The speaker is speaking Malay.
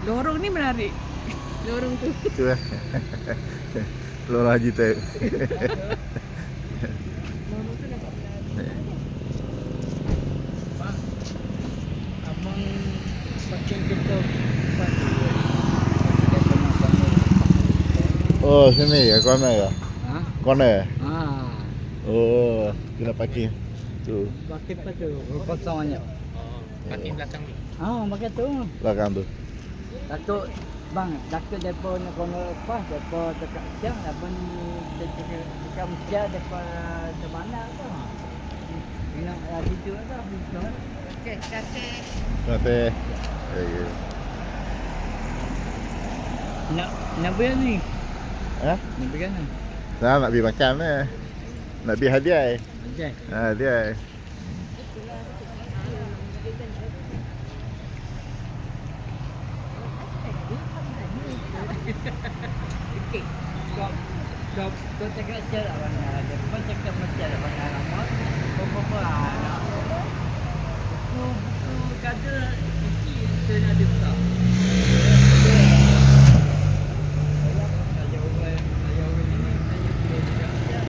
Lorong ni menarik. Lorong tu. Tu lah. Lorong Haji Taib. Lorong tu nampak menarik. Bang, abang pakai kereta Oh, sini ya, corner ya? Ha? Corner? Ah, Oh, kena parking. Tu, pakai apa tu? Kosong aja. Parking belakang ni. Ah, pakai tu. belakang tu. Datuk bang, datuk depo nak kono lepas depo dekat siang abang dekat Malaysia depo ke mana tu? Nak lagi tu ada bisa. Okey, kasih. Terima kasih. Okay. Nak beli ni. Ha? Nak beli ni. Saya nak pergi makan ni. Nak pergi hadiah. Okey. Ha, hadiah. Okey. Kau cakap siapa abang? Depo cakap Malaysia abang. Apa apa